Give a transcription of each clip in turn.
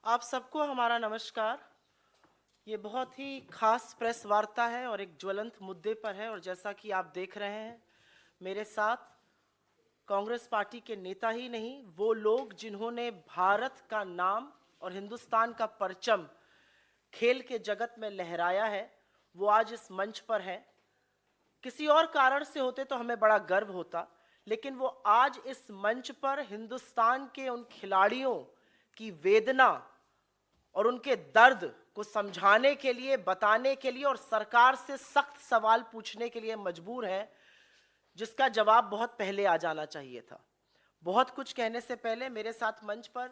आप सबको हमारा नमस्कार। ये बहुत ही खास प्रेस वार्ता है और एक ज्वलंत मुद्दे पर है। और जैसा कि आप देख रहे हैं, मेरे साथ कांग्रेस पार्टी के नेता ही नहीं, वो लोग जिन्होंने भारत का नाम और हिंदुस्तान का परचम खेल के जगत में लहराया है, वो आज इस मंच पर हैं। किसी और कारण से होते तो हमें बड़ा गर्व होता, लेकिन वो आज इस मंच पर हिंदुस्तान के उन खिलाड़ियों की वेदना और उनके दर्द को समझाने के लिए, बताने के लिए और सरकार से सख्त सवाल पूछने के लिए मजबूर हैं, जिसका जवाब बहुत पहले आ जाना चाहिए था। बहुत कुछ कहने से पहले मेरे साथ मंच पर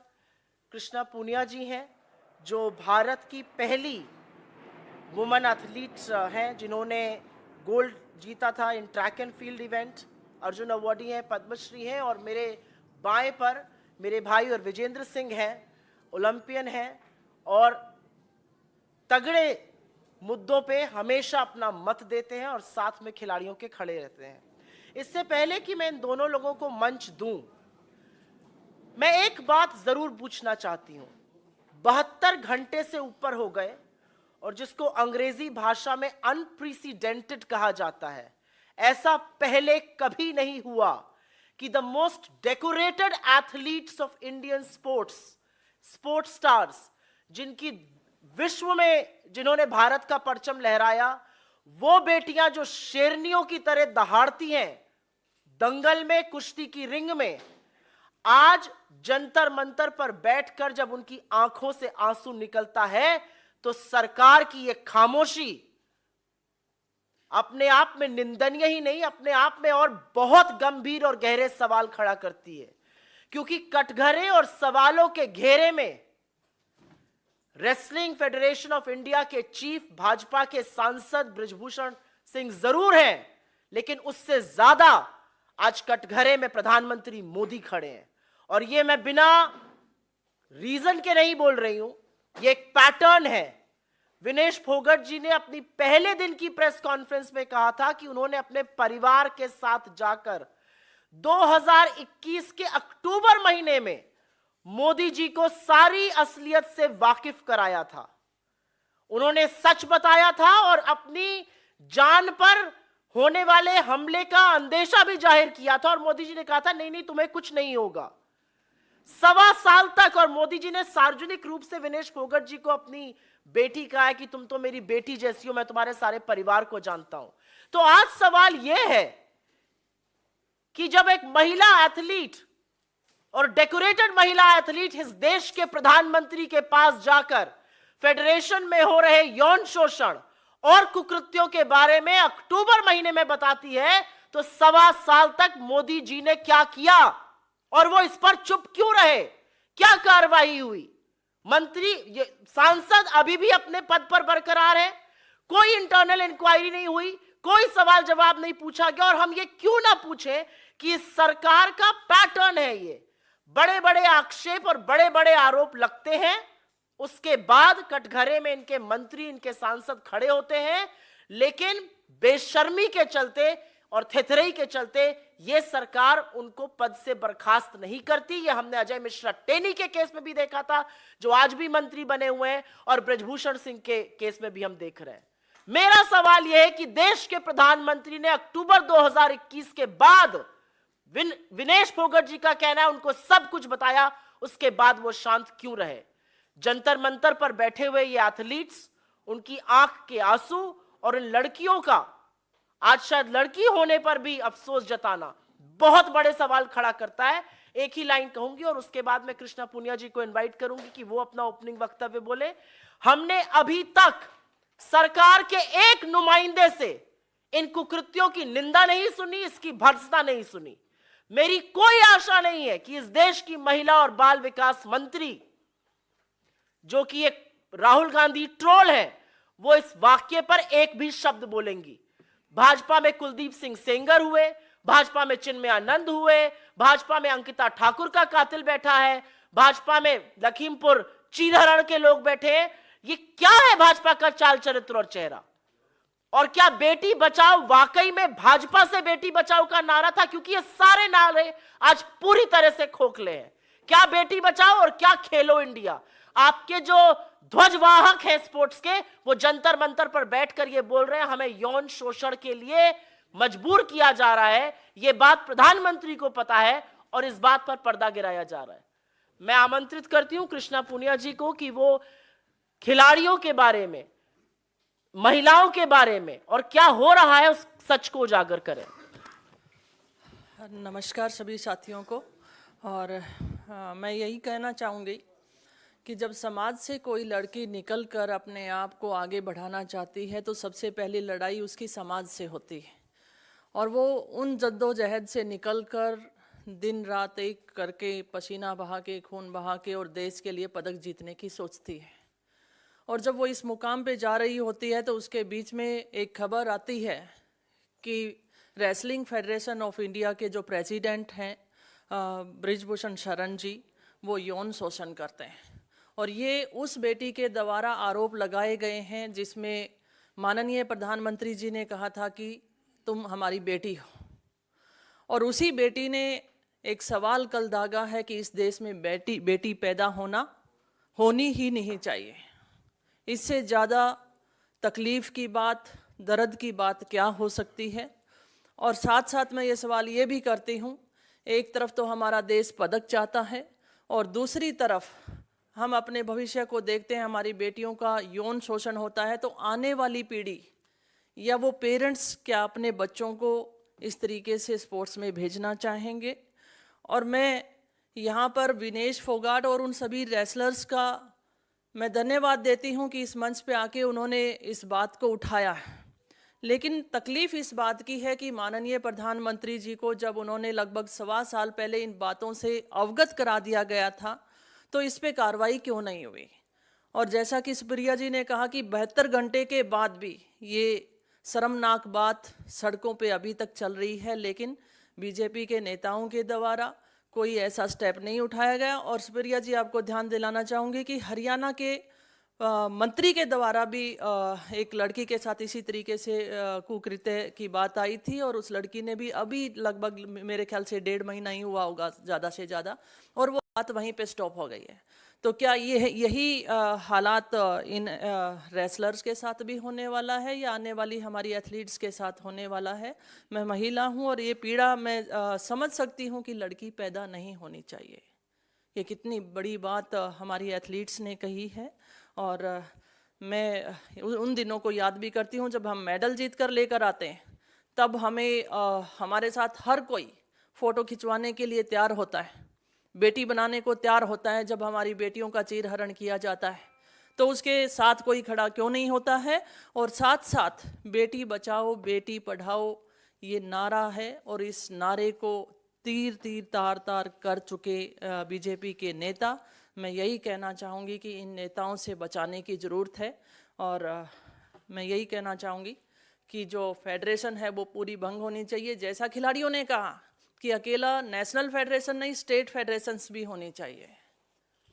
कृष्णा पूनिया जी हैं, जो भारत की पहली वुमेन एथलीट हैं, जिन्होंने गोल्ड जीता था इन track and field event, Arjun awardee हैं, पद्मश्री हैं। और मेरे बाएं पर मेरे भाई और विजेंद्र सिंह हैं, ओलंपियन हैं और तगड़े मुद्दों पे हमेशा अपना मत देते हैं और साथ में खिलाड़ियों के खड़े रहते हैं। इससे पहले कि मैं इन दोनों लोगों को मंच दूं, मैं एक बात जरूर पूछना चाहती हूं। 72 घंटे से ऊपर हो गए और जिसको अंग्रेजी भाषा में अनप्रेसिडेंटेड कहा जाता है, ऐसा पहले कभी नहीं हुआ कि the most decorated athletes of Indian sports stars, जिनकी विश्व में जिन्होंने भारत का परचम लहराया, वो बेटियां जो शेरनियों की तरह दहाड़ती हैं दंगल में, कुश्ती की रिंग में, आज जंतर मंतर पर बैठकर जब उनकी आंखों से आंसू निकलता है तो सरकार की यह खामोशी अपने आप में निंदनीय ही नहीं, अपने आप में और बहुत गंभीर और गहरे सवाल खड़ा करती है। क्योंकि कटघरे और सवालों के घेरे में रेसलिंग फेडरेशन ऑफ इंडिया के चीफ, भाजपा के सांसद बृजभूषण सिंह जरूर हैं, लेकिन उससे ज्यादा आज कटघरे में प्रधानमंत्री मोदी खड़े हैं। और ये मैं बिना रीजन के नहीं बोल रही हूं, ये एक पैटर्न है। विनेश फोगट जी ने अपनी पहले दिन की प्रेस कॉन्फ्रेंस में कहा था कि उन्होंने अपने परिवार के साथ जाकर 2021 के अक्टूबर महीने में मोदी जी को सारी असलियत से वाकिफ कराया था। उन्होंने सच बताया था और अपनी जान पर होने वाले हमले का अंदेशा भी जाहिर किया था। और मोदी जी ने कहा था नहीं नहीं, तुम्हें कुछ नहीं होगा। 1.25 साल तक, और मोदी जी ने सार्वजनिक रूप से विनेश फोगट जी को अपनी बेटी कहा है कि तुम तो मेरी बेटी जैसी हो, मैं तुम्हारे सारे परिवार को जानता हूं। तो आज सवाल यह है कि जब एक महिला एथलीट और डेकोरेटेड महिला एथलीट इस देश के प्रधानमंत्री के पास जाकर फेडरेशन में हो रहे यौन शोषण और कुकृत्यों के बारे में अक्टूबर महीने में बताती है, तो 1.25 साल तक मोदी जी ने क्या किया और वो इस पर चुप क्यों रहे? क्या कार्रवाई हुई? मंत्री, सांसद अभी भी अपने पद पर बरकरार है, कोई इंटरनल इंक्वायरी नहीं हुई, कोई सवाल जवाब नहीं पूछा गया। और हम ये क्यों ना पूछें कि इस सरकार का पैटर्न है, ये बड़े बड़े आक्षेप और बड़े बड़े आरोप लगते हैं, उसके बाद कटघरे में इनके मंत्री, इनके सांसद खड़े होते हैं, लेकिन बेशर्मी के चलते और थेथरई के चलते यह सरकार उनको पद से बर्खास्त नहीं करती। यह हमने अजय मिश्रा टेनी के केस में भी देखा था, जो आज भी मंत्री बने हुए हैं, और बृजभूषण सिंह के केस में भी हम देख रहे हैं। मेरा सवाल यह है कि देश के प्रधानमंत्री ने अक्टूबर 2021 के बाद, विनेश फोगट जी का कहना है उनको सब कुछ बताया, उसके बाद वो शांत क्यों रहे? जंतर मंतर पर बैठे हुए ये एथलीट्स, उनकी आंख के आंसू और इन लड़कियों का आज शायद लड़की होने पर भी अफसोस जताना बहुत बड़े सवाल खड़ा करता है। एक ही लाइन कहूंगी और उसके बाद मैं कृष्णा पूनिया जी को इनवाइट करूंगी कि वो अपना ओपनिंग वक्तव्य बोले। हमने अभी तक सरकार के एक नुमाइंदे से इन कुकृत्यों की निंदा नहीं सुनी, इसकी भर्त्सना नहीं सुनी। मेरी कोई आशा नहीं है कि इस देश की महिला और बाल विकास मंत्री, जो कि एक राहुल गांधी ट्रोल है, वो इस वाक्य पर एक भी शब्द बोलेंगी। भाजपा में कुलदीप सिंह सेंगर हुए, भाजपा में चिन्मय आनंद हुए, भाजपा में अंकिता ठाकुर का कातिल बैठा है, भाजपा में लखीमपुर चीधरण के लोग बैठे हैं। ये क्या है भाजपा का चाल चरित्र और चेहरा? और क्या बेटी बचाओ वाकई में भाजपा से बेटी बचाओ का नारा था? क्योंकि ये सारे नारे आज पूरी तरह से खोखले हैं। क्या बेटी बचाओ और क्या खेलो इंडिया? आपके जो ध्वजवाहक हैं स्पोर्ट्स के, वो जंतर मंतर पर बैठकर ये बोल रहे हैं हमें यौन शोषण के लिए मजबूर किया जा रहा है। ये बात प्रधानमंत्री को पता है और इस बात पर पर्दा गिराया जा रहा है। मैं आमंत्रित करती हूं कृष्णा पूनिया जी को कि वो खिलाड़ियों के बारे में, महिलाओं के बारे में और क्या हो रहा है उस सच को उजागर करें। नमस्कार सभी साथियों को। और मैं यही कहना चाहूँगी कि जब समाज से कोई लड़की निकलकर अपने आप को आगे बढ़ाना चाहती है तो सबसे पहली लड़ाई उसकी समाज से होती है, और वो उन जद्दोजहद से निकलकर दिन रात एक करके पसीना बहा के, खून बहा के और देश के लिए पदक जीतने की सोचती है। और जब वो इस मुकाम पे जा रही होती है तो उसके बीच में एक खबर आती है कि रेसलिंग फेडरेशन ऑफ इंडिया के जो प्रेसिडेंट हैं ब्रिजभूषण शरण जी, वो यौन शोषण करते हैं। और ये उस बेटी के द्वारा आरोप लगाए गए हैं जिसमें माननीय प्रधानमंत्री जी ने कहा था कि तुम हमारी बेटी हो। और उसी बेटी ने एक सवाल कल दागा है कि इस देश में बेटी पैदा होनी ही नहीं चाहिए। इससे ज़्यादा तकलीफ़ की बात, दर्द की बात क्या हो सकती है। और साथ साथ मैं ये सवाल ये भी करती हूँ, एक तरफ तो हमारा देश पदक चाहता है और दूसरी तरफ हम अपने भविष्य को देखते हैं, हमारी बेटियों का यौन शोषण होता है, तो आने वाली पीढ़ी या वो पेरेंट्स क्या अपने बच्चों को इस तरीके से स्पोर्ट्स में भेजना चाहेंगे। और मैं यहाँ पर विनेश फोगाट और उन सभी रेसलर्स का मैं धन्यवाद देती हूँ कि इस मंच पे आके उन्होंने इस बात को उठाया है। लेकिन तकलीफ़ इस बात की है कि माननीय प्रधानमंत्री जी को जब उन्होंने लगभग 1.25 साल पहले इन बातों से अवगत करा दिया गया था तो इस पे कार्रवाई क्यों नहीं हुई। और जैसा कि सुप्रिया जी ने कहा कि 72 घंटे के बाद भी ये शर्मनाक बात सड़कों पे अभी तक चल रही है, लेकिन बीजेपी के नेताओं के द्वारा कोई ऐसा स्टेप नहीं उठाया गया। और सुप्रिया जी, आपको ध्यान दिलाना चाहूँगी कि हरियाणा के मंत्री के द्वारा भी एक लड़की के साथ इसी तरीके से कुकृत्य की बात आई थी और उस लड़की ने भी अभी लगभग मेरे ख्याल से 1.5 महीना ही हुआ होगा ज़्यादा से ज़्यादा, और वो बात वहीं पे स्टॉप हो गई है। तो क्या यही हालात इन रेसलर्स के साथ भी होने वाला है या आने वाली हमारी एथलीट्स के साथ होने वाला है? मैं महिला हूँ और ये पीड़ा मैं समझ सकती हूँ कि लड़की पैदा नहीं होनी चाहिए। ये कितनी बड़ी बात हमारी एथलीट्स ने कही है। और मैं उन दिनों को याद भी करती हूँ जब हम मेडल जीत कर लेकर आते हैं, तब हमें हमारे साथ हर कोई फ़ोटो खिंचवाने के लिए तैयार होता है, बेटी बनाने को तैयार होता है। जब हमारी बेटियों का चीरहरण किया जाता है तो उसके साथ कोई खड़ा क्यों नहीं होता है। और साथ साथ बेटी बचाओ बेटी पढ़ाओ ये नारा है, और इस नारे को तीर तीर तार तार कर चुके बीजेपी के नेता। मैं यही कहना चाहूँगी कि इन नेताओं से बचाने की ज़रूरत है। और मैं यही कहना चाहूँगी कि जो फेडरेशन है वो पूरी भंग होनी चाहिए। जैसा खिलाड़ियों ने कहा कि अकेला नेशनल फेडरेशन नहीं, स्टेट फेडरेशंस भी होनी चाहिए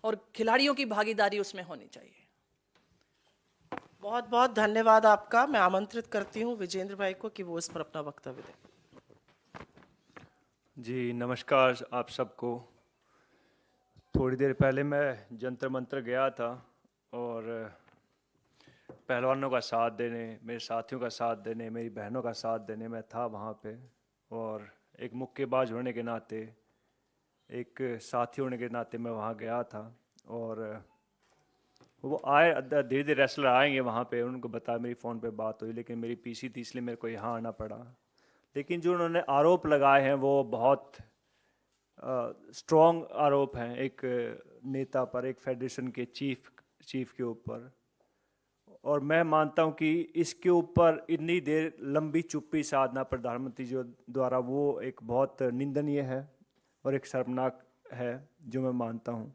और खिलाड़ियों की भागीदारी उसमें होनी चाहिए। बहुत बहुत धन्यवाद आपका। मैं आमंत्रित करती हूँ विजेंद्र भाई को कि वो इस पर अपना वक्तव्य दें। जी नमस्कार आप सबको। थोड़ी देर पहले मैं जंतर मंतर गया था और पहलवानों का साथ देने, मेरे साथियों का साथ देने, मेरी बहनों का साथ देने मैं था वहाँ पे। और एक मुक्केबाज होने के नाते, एक साथी होने के नाते मैं वहाँ गया था। और वो आए, धीरे धीरे रेसलर आएंगे वहाँ पे, उनको बताया, मेरी फ़ोन पे बात हुई, लेकिन मेरी पीसी थी इसलिए मेरे को यहाँ आना पड़ा। लेकिन जो उन्होंने आरोप लगाए हैं वो बहुत स्ट्रॉन्ग आरोप हैं एक नेता पर, एक फेडरेशन के चीफ के ऊपर। और मैं मानता हूं कि इसके ऊपर इतनी देर लंबी चुप्पी साधना प्रधानमंत्री जी द्वारा वो एक बहुत निंदनीय है और एक शर्मनाक है, जो मैं मानता हूं।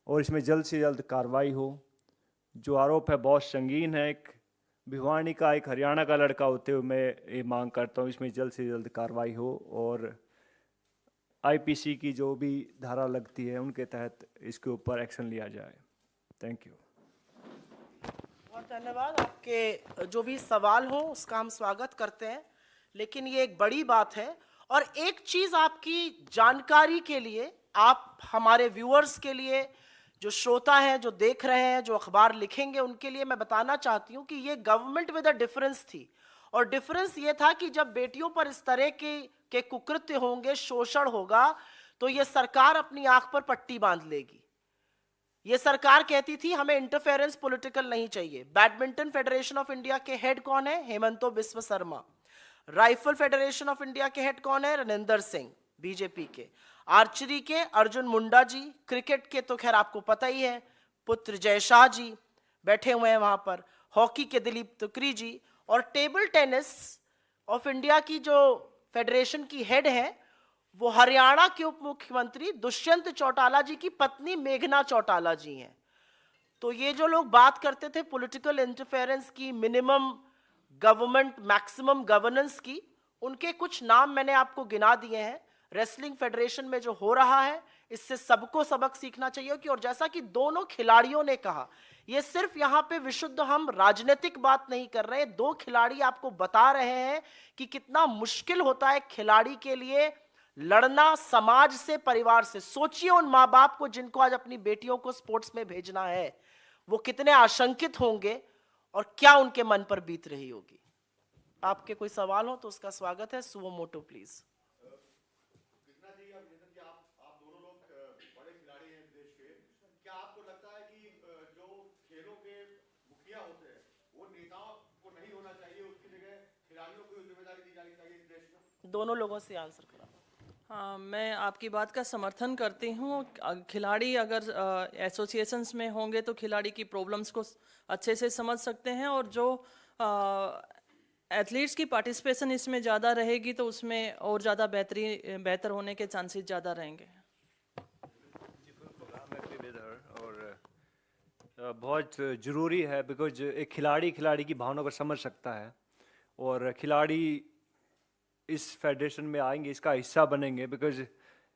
और इसमें जल्द से जल्द कार्रवाई हो। जो आरोप है बहुत संगीन है। एक भिवानी का, एक हरियाणा का लड़का होते हुए मैं ये मांग करता हूँ इसमें जल्द से जल्द कार्रवाई हो और आईपीसी की जो भी धारा लगती है उनके तहत इसके ऊपर एक्शन लिया जाए। Thank you. बहुत धन्यवाद। आपके जो भी सवाल हो उसका हम स्वागत करते हैं, लेकिन ये एक बड़ी बात है। और एक चीज आपकी जानकारी के लिए, आप हमारे व्यूअर्स के लिए जो श्रोता हैं, जो देख रहे हैं, जो अखबार लिखेंगे, उनके लिए मैं बताना चाहती हूं कि ये गवर्नमेंट विद अ डिफरेंस थी। और डिफरेंस ये था कि जब बेटियों पर इस तरह के कुकृत्य होंगे, शोषण होगा, तो ये सरकार अपनी आंख पर पट्टी बांध लेगी। ये सरकार कहती थी हमें इंटरफेरेंस पॉलिटिकल नहीं चाहिए। बैडमिंटन फेडरेशन ऑफ इंडिया के हेड कौन है? Himanta Biswa Sarma. Rifle federation of India के हेड कौन है? रणेंद्र सिंह, बीजेपी के। आर्चरी के अर्जुन मुंडा जी। क्रिकेट के तो खैर आपको पता ही है, पुत्र जय शाह जी बैठे हुए हैं वहां पर। हॉकी के दिलीप तुकरी जी। और टेबल टेनिस ऑफ इंडिया की जो फेडरेशन की हेड है वो हरियाणा के उप मुख्यमंत्री दुष्यंत चौटाला जी की पत्नी मेघना चौटाला जी हैं। तो ये जो लोग बात करते थे पॉलिटिकल इंटरफेरेंस की, मिनिमम गवर्नमेंट मैक्सिमम गवर्नेंस की, उनके कुछ नाम मैंने आपको गिना दिए हैं। रेसलिंग फेडरेशन में जो हो रहा है, इससे सबको सबक सीखना चाहिए कि, और जैसा कि दोनों खिलाड़ियों ने कहा, ये सिर्फ यहां पे विशुद्ध हम राजनीतिक बात नहीं कर रहे हैं। दो खिलाड़ी आपको बता रहे हैं कि कितना मुश्किल होता है खिलाड़ी के लिए लड़ना समाज से, परिवार से। सोचिए उन माँ बाप को जिनको आज अपनी बेटियों को स्पोर्ट्स में भेजना है, वो कितने आशंकित होंगे और क्या उनके मन पर बीत रही होगी। आपके कोई सवाल हो तो उसका स्वागत है। सुवो मोटो प्लीज। दोनों लोगों से आंसर करा। हाँ, मैं आपकी बात का समर्थन करती हूँ। खिलाड़ी अगर एसोसिएशंस में होंगे तो खिलाड़ी की प्रॉब्लम्स को अच्छे से समझ सकते हैं, और जो एथलीट्स की पार्टिसिपेशन इसमें ज़्यादा रहेगी तो उसमें और ज़्यादा बेहतर होने के चांसेस ज़्यादा रहेंगे। और बहुत ज़रूरी है बिकॉज एक खिलाड़ी की भावना को समझ सकता है, और खिलाड़ी इस फेडरेशन में आएंगे, इसका हिस्सा बनेंगे। बिकॉज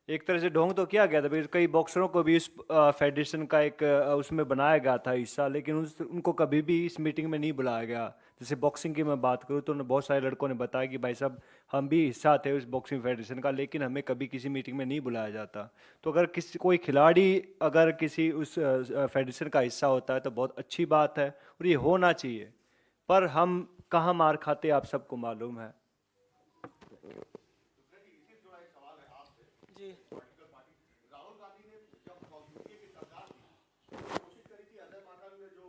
एक तरह से ढोंग तो किया गया था, बिकॉज कई बॉक्सरों को भी इस फेडरेशन का एक उसमें बनाया गया था हिस्सा, लेकिन उनको कभी भी इस मीटिंग में नहीं बुलाया गया। जैसे बॉक्सिंग की मैं बात करूँ तो बहुत सारे लड़कों ने बताया कि भाई साहब हम भी हिस्सा थे उस बॉक्सिंग फेडरेशन का, लेकिन हमें कभी किसी मीटिंग में नहीं बुलाया जाता। तो अगर कोई खिलाड़ी अगर किसी उस फेडरेशन का हिस्सा होता है तो बहुत अच्छी बात है, और ये होना चाहिए। पर हम कहाँ मार खाते आप सबको मालूम है। जी, राहुल गांधी ने जब यूपीए की सरकार थी, कोशिश करी थी अजय माकन ने जो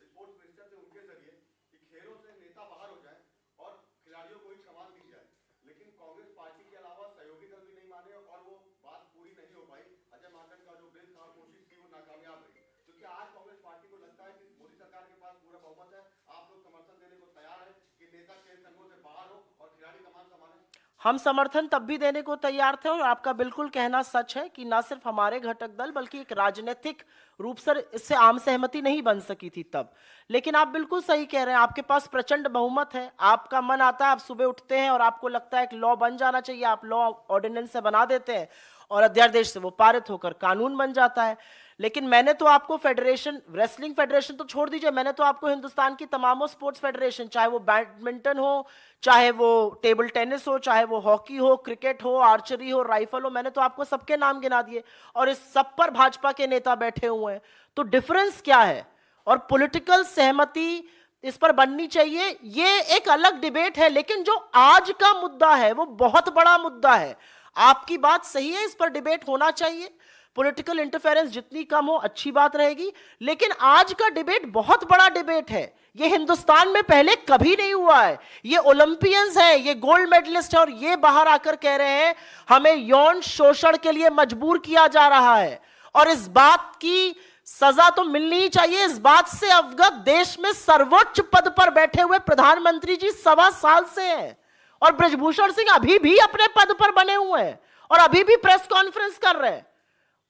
स्पोर्ट्स मिनिस्टर थे उनके जरिए कि खेलों से नेता बाहर हो जाए और खिलाड़ियों को ही सम्मान दी जाए, लेकिन कांग्रेस पार्टी के अलावा सहयोगी दल भी नहीं माने और वो बात पूरी नहीं हो पाई। अजय माकन का जो बिल था, कोशिश की, वो नाकामयाब रही। क्योंकि आज कांग्रेस पार्टी को लगता है कि मोदी सरकार के पास पूरा बहुमत है, आप लोग समर्थन देने को तैयार है कि नेता खेल संघों से बाहर हो और खिलाड़ी कमान संभाले। हम समर्थन तब भी देने को तैयार थे, और आपका बिल्कुल कहना सच है कि ना सिर्फ हमारे घटक दल बल्कि एक राजनीतिक रूप से इससे आम सहमति नहीं बन सकी थी तब। लेकिन आप बिल्कुल सही कह रहे हैं, आपके पास प्रचंड बहुमत है, आपका मन आता है, आप सुबह उठते हैं और आपको लगता है कि लॉ बन जाना चाहिए, आप लॉ ऑर्डिनेंस से बना देते हैं और अध्यादेश से वो पारित होकर कानून बन जाता है। लेकिन मैंने तो आपको फेडरेशन, रेसलिंग फेडरेशन तो छोड़ दीजिए, मैंने तो आपको हिंदुस्तान की तमामों स्पोर्ट्स फेडरेशन, चाहे वो बैडमिंटन हो, चाहे वो टेबल टेनिस हो, चाहे वो हॉकी हो, क्रिकेट हो, आर्चरी हो, राइफल हो, मैंने तो आपको सबके नाम गिना दिए, और इस सब पर भाजपा के नेता बैठे हुए हैं। तो डिफरेंस क्या है? और पॉलिटिकल सहमति इस पर बननी चाहिए, ये एक अलग डिबेट है। लेकिन जो आज का मुद्दा है वो बहुत बड़ा मुद्दा है। आपकी बात सही है, इस पर डिबेट होना चाहिए। पॉलिटिकल इंटरफेरेंस जितनी कम हो अच्छी बात रहेगी, लेकिन आज का डिबेट बहुत बड़ा डिबेट है। ये हिंदुस्तान में पहले कभी नहीं हुआ है। ये ओलंपियंस है, ये गोल्ड मेडलिस्ट है, और ये बाहर आकर कह रहे हैं हमें यौन शोषण के लिए मजबूर किया जा रहा है, और इस बात की सजा तो मिलनी ही चाहिए। इस बात से अवगत देश में सर्वोच्च पद पर बैठे हुए प्रधानमंत्री जी 1.25 साल से हैं, और ब्रजभूषण सिंह अभी भी अपने पद पर बने हुए हैं और अभी भी प्रेस कॉन्फ्रेंस कर रहे हैं।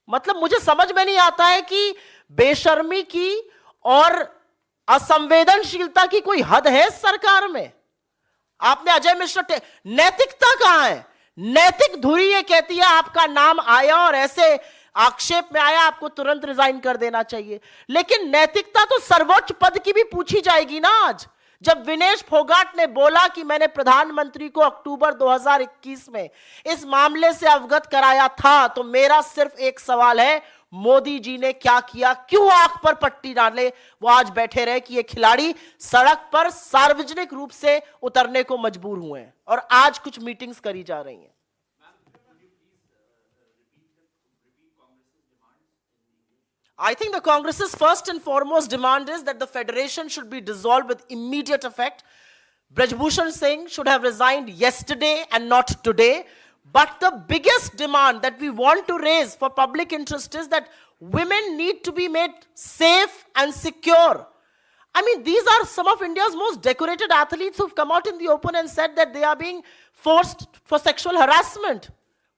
मतलब मुझे समझ में नहीं आता है कि बेशर्मी की और असंवेदनशीलता की कोई हद है इस सरकार में। आपने अजय मिश्र, नैतिकता कहां है? नैतिक धुरी ये कहती है आपका नाम आया और ऐसे आक्षेप में आया, आपको तुरंत रिजाइन कर देना चाहिए। लेकिन नैतिकता तो सर्वोच्च पद की भी पूछी जाएगी ना। आज जब विनेश फोगाट ने बोला कि मैंने प्रधानमंत्री को अक्टूबर 2021 में इस मामले से अवगत कराया था, तो मेरा सिर्फ एक सवाल है, मोदी जी ने क्या किया, क्यों आंख पर पट्टी डाले, वो आज बैठे रहे कि ये खिलाड़ी सड़क पर सार्वजनिक रूप से उतरने को मजबूर हुए हैं और आज कुछ मीटिंग्स करी जा रही हैं। I think the Congress's first and foremost demand is that the federation should be dissolved with immediate effect. Braj Bhushan Singh should have resigned yesterday and not today. But the biggest demand that we want to raise for public interest is that women need to be made safe and secure. I mean, these are some of India's most decorated athletes who've come out in the open and said that they are being forced for sexual harassment.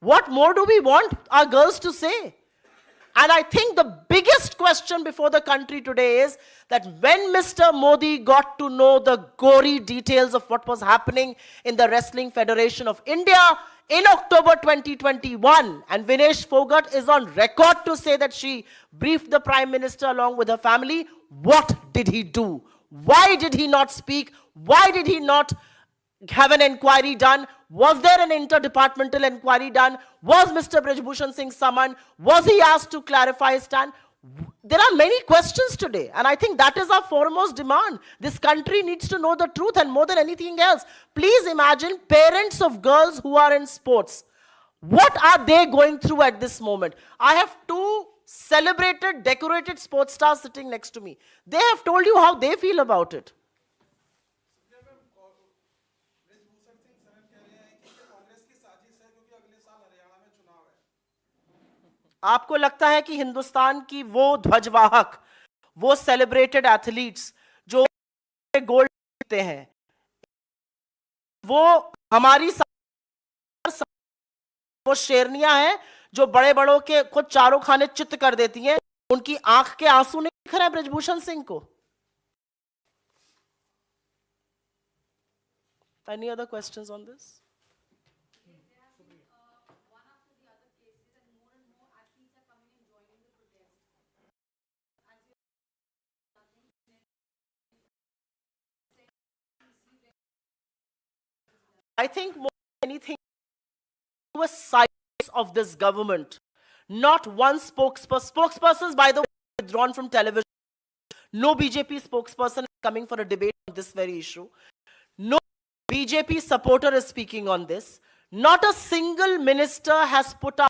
What more do we want our girls to say? And I think the biggest question before the country today is that when Mr. Modi got to know the gory details of what was happening in the Wrestling Federation of India in October 2021, and Vinesh Fogart is on record to say that she briefed the Prime Minister along with her family, what did he do? Why did he not speak? Why did he not have an inquiry done? Was there an interdepartmental inquiry done? Was Mr. Braj Bhushan Singh summoned? Was he asked to clarify his stand? There are many questions today, and I think that is our foremost demand. This country needs to know the truth, and more than anything else, please imagine parents of girls who are in sports. What are they going through at this moment? I have two celebrated, decorated sports stars sitting next to me. They have told you how they feel about it. आपको लगता है कि हिंदुस्तान की वो ध्वजवाहक, वो celebrated athletes जो gold जीतते हैं, वो हमारी वो शेरनियां हैं जो बड़े बड़ों के खुद चारों खाने चित्त कर देती हैं, उनकी आंख के आंसू नहीं दिख रहे हैं ब्रज भूषण सिंह को? Any other questions on this? I think more than anything, the size of this government, not one spokesperson. Spokespersons, by the way, withdrawn from television. No BJP spokesperson is coming for a debate on this very issue. No BJP supporter is speaking on this. Not a single minister has put up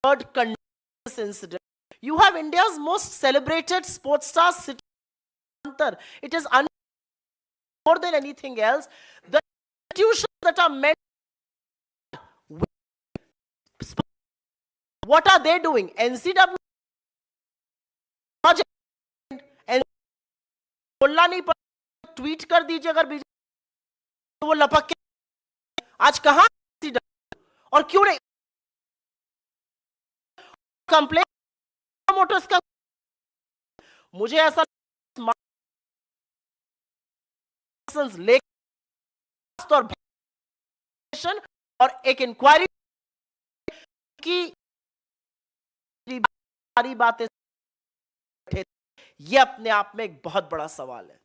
a word condemning this incident. You have India's most celebrated sports stars sitting there. It is more than anything else, the institutions that are meant, what are they doing? NCW project, बोलना नहीं पड़ा, tweet कर दीजिए अगर BJP तो वो लपक के आज कहां और क्यों नहीं कंप्लेन मोटर्स का? मुझे ऐसा और एक इंक्वायरी की सारी बातें, ये अपने आप में एक बहुत बड़ा सवाल है।